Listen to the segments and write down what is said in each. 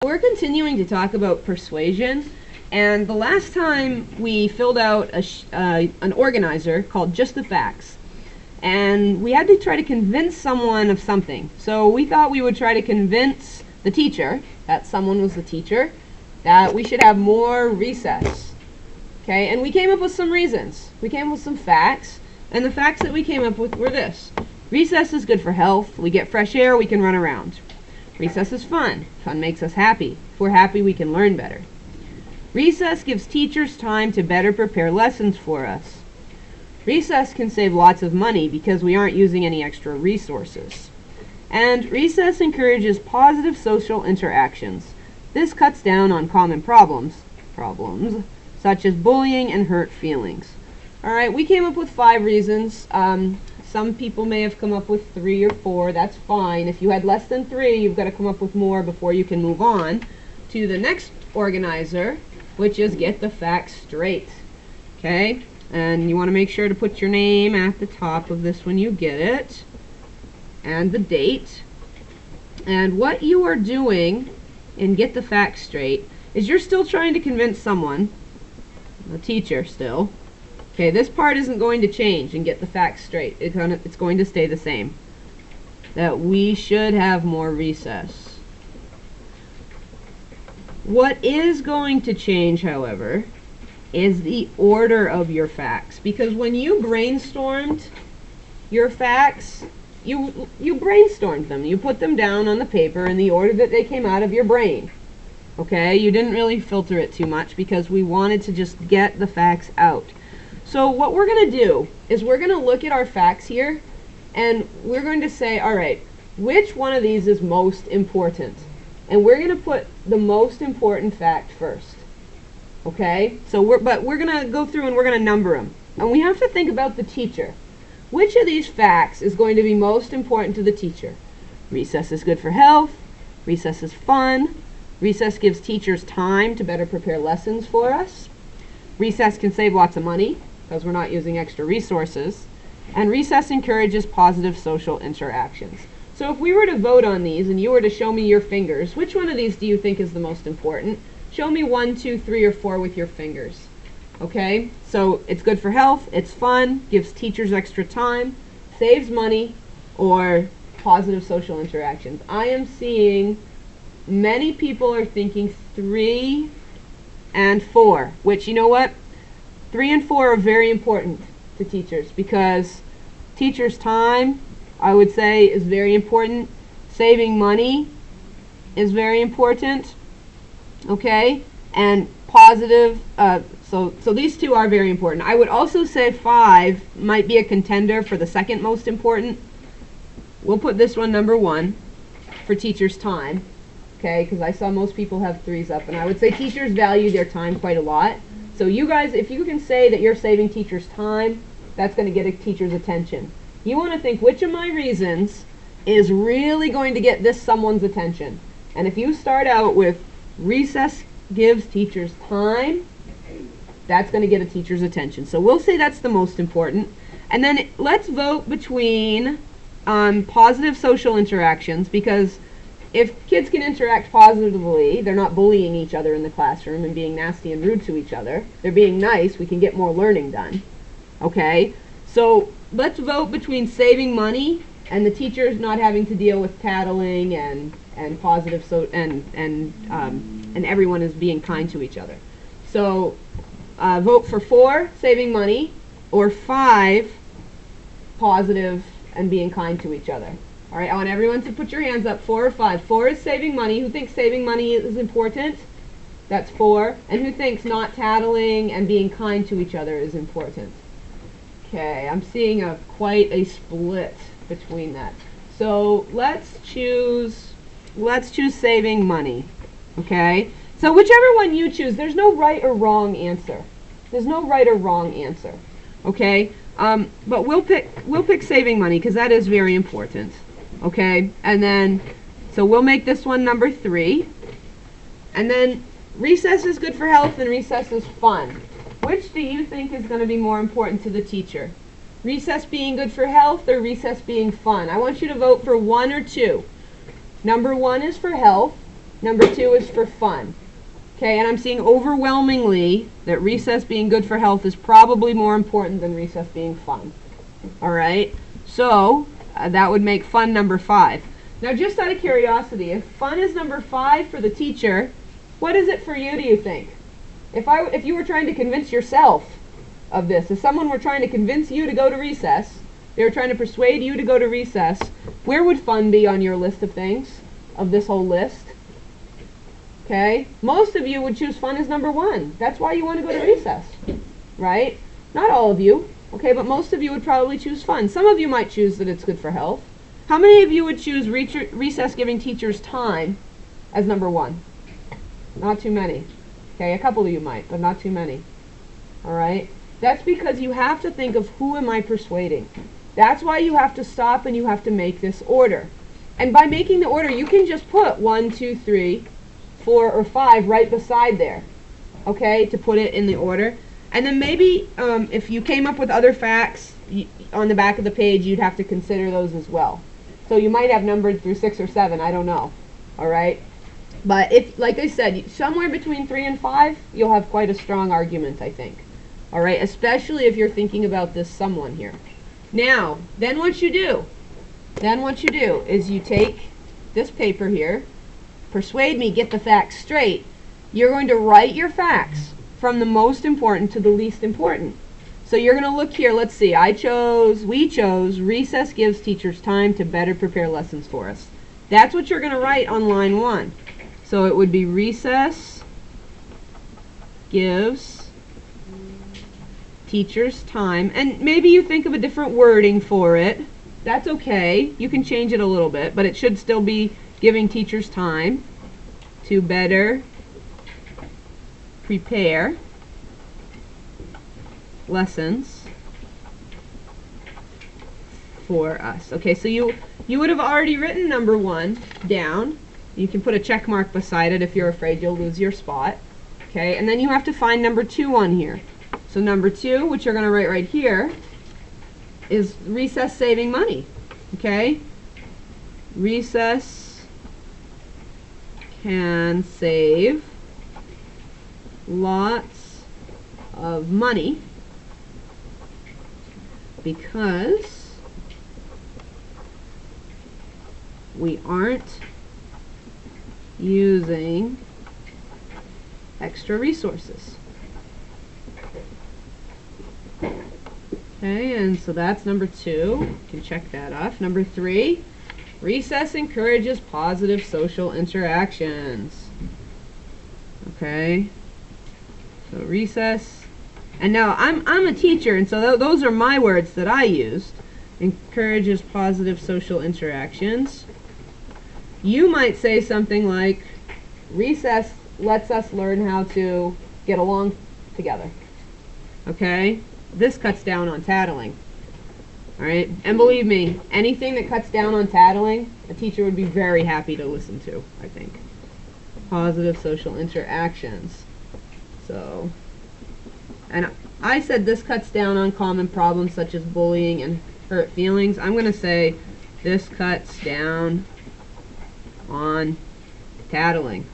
We're continuing to talk about persuasion, and the last time we filled out an organizer called Just the Facts, and we had to try to convince someone of something. So we thought we would try to convince the teacher, that someone was the teacher, that we should have more recess. Okay, and we came up with some reasons. We came up with some facts, and the facts that we came up with were this. Recess is good for health. We get fresh air, we can run around. Recess is fun. Fun makes us happy. If we're happy, we can learn better. Recess gives teachers time to better prepare lessons for us. Recess can save lots of money because we aren't using any extra resources. And recess encourages positive social interactions. This cuts down on common problems such as bullying and hurt feelings. Alright, we came up with 5 reasons. Some people may have come up with 3 or 4. That's fine. If you had less than 3, you've got to come up with more before you can move on to the next organizer, which is get the facts straight. Okay? And you want to make sure to put your name at the top of this when you get it, and the date. And what you are doing in Get the Facts Straight is you're still trying to convince someone, a teacher still. Okay, this part isn't going to change and Get the Facts Straight. It's going to stay the same. That we should have more recess. What is going to change, however, is the order of your facts. Because when you brainstormed your facts, you brainstormed them. You put them down on the paper in the order that they came out of your brain. Okay, you didn't really filter it too much because we wanted to just get the facts out. So what we're going to do is we're going to look at our facts here, and we're going to say, all right, which one of these is most important? And we're going to put the most important fact first. Okay? So we're going to go through and we're going to number them. And we have to think about the teacher. Which of these facts is going to be most important to the teacher? Recess is good for health. Recess is fun. Recess gives teachers time to better prepare lessons for us. Recess can save lots of money because we're not using extra resources. And recess encourages positive social interactions. So if we were to vote on these and you were to show me your fingers, which one of these do you think is the most important? Show me 1, 2, 3, or 4 with your fingers. Okay? So it's good for health, it's fun, gives teachers extra time, saves money, or positive social interactions. I am seeing many people are thinking 3 and 4, which, you know what? 3 and 4 are very important to teachers because teachers' time, I would say, is very important. Saving money is very important. Okay? And positive, so these 2 are very important. I would also say 5 might be a contender for the second most important. We'll put this one number 1 for teachers' time. Okay, because I saw most people have 3s up, and I would say teachers value their time quite a lot. So you guys, if you can say that you're saving teachers time, that's going to get a teacher's attention. You want to think which of my reasons is really going to get this someone's attention. And if you start out with recess gives teachers time, that's going to get a teacher's attention. So we'll say that's the most important. And then let's vote between positive social interactions, because if kids can interact positively, they're not bullying each other in the classroom and being nasty and rude to each other. They're being nice, we can get more learning done. Okay? So let's vote between saving money and the teachers not having to deal with tattling and positive and everyone is being kind to each other. So vote for 4, saving money, or 5, positive and being kind to each other. All right, I want everyone to put your hands up. 4 or 5. 4 is saving money. Who thinks saving money is important? That's 4. And who thinks not tattling and being kind to each other is important? Okay, I'm seeing quite a split between that. So let's choose saving money. Okay? So whichever one you choose, there's no right or wrong answer. There's no right or wrong answer. Okay? But we'll pick saving money because that is very important. Okay, and then, so we'll make this one number 3. And then, recess is good for health and recess is fun. Which do you think is going to be more important to the teacher? Recess being good for health or recess being fun? I want you to vote for 1 or 2. Number 1 is for health, Number 2 is for fun. Okay, and I'm seeing overwhelmingly that recess being good for health is probably more important than recess being fun. All right, so that would make fun number 5. Now, just out of curiosity, if fun is number 5 for the teacher, what is it for you, do you think? If you were trying to convince yourself of this, if someone were trying to convince you to go to recess, they were trying to persuade you to go to recess, where would fun be on your list of things, of this whole list? Okay, most of you would choose fun as number 1. That's why you want to go to recess, right? Not all of you, okay, but most of you would probably choose fun. Some of you might choose that it's good for health. How many of you would choose recess giving teachers time as number 1? Not too many. Okay, a couple of you might, but not too many. All right? That's because you have to think of who am I persuading. That's why you have to stop and you have to make this order. And by making the order, you can just put 1, 2, 3, 4, or 5 right beside there, okay, to put it in the order. And then maybe if you came up with other facts on the back of the page, you'd have to consider those as well. So you might have numbered through 6 or 7, I don't know, all right? But if, like I said, somewhere between 3 and 5, you'll have quite a strong argument, I think, all right, especially if you're thinking about this someone here. Now, then what you do is you take this paper here, persuade me, get the facts straight. You're going to write your facts from the most important to the least important. So you're going to look here, let's see, we chose, recess gives teachers time to better prepare lessons for us. That's what you're going to write on line 1. So it would be recess gives teachers time, and maybe you think of a different wording for it. That's okay, you can change it a little bit, but it should still be giving teachers time to better prepare lessons for us. Okay, so you would have already written number 1 down. You can put a check mark beside it if you're afraid you'll lose your spot. Okay, and then you have to find number 2 on here. So number 2, which you're going to write right here, is recess saving money. Okay, recess can save lots of money because we aren't using extra resources. Okay, and so that's number 2. You can check that off. Number 3, recess encourages positive social interactions. Okay, so recess, and now I'm a teacher, and so those are my words that I used. Encourages positive social interactions. You might say something like, recess lets us learn how to get along together. Okay, this cuts down on tattling. All right, and believe me, anything that cuts down on tattling, a teacher would be very happy to listen to, I think. Positive social interactions. So, and I said this cuts down on common problems such as bullying and hurt feelings. I'm going to say this cuts down on tattling.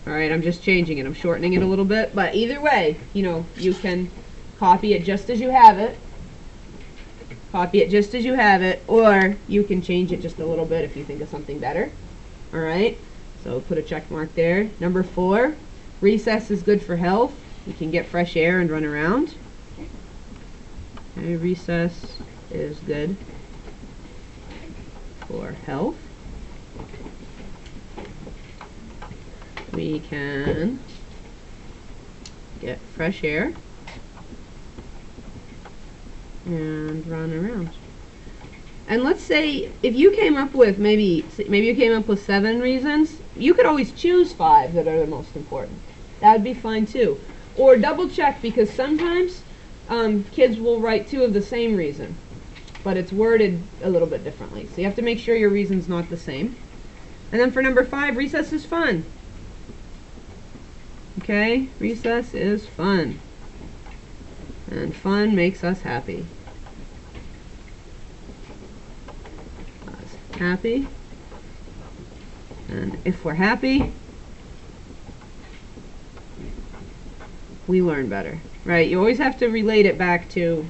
All right, I'm just changing it. I'm shortening it a little bit, but either way, you know, you can copy it just as you have it. Copy it just as you have it, or you can change it just a little bit if you think of something better. All right, so put a check mark there. Number 4, recess is good for health. You can get fresh air and run around. Okay, recess is good for health. We can get fresh air and run around. And let's say if you came up with maybe you came up with 7 reasons, you could always choose 5 that are the most important. That would be fine too. Or double check, because sometimes kids will write 2 of the same reason, but it's worded a little bit differently. So you have to make sure your reason's not the same. And then for number 5, recess is fun. Okay, recess is fun. And fun makes us happy. Happy And if we're happy, we learn better, right? You always have to relate it back to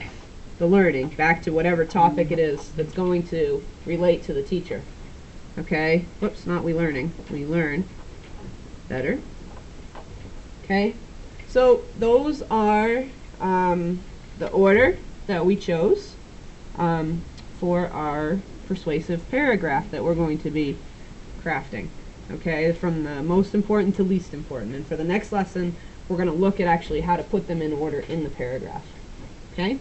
the learning, back to whatever topic it is that's going to relate to the teacher. Okay? Whoops, not we learning. We learn better. Okay? So those are the order that we chose for our persuasive paragraph that we're going to be crafting. Okay? From the most important to least important. And for the next lesson, we're going to look at actually how to put them in order in the paragraph. Okay?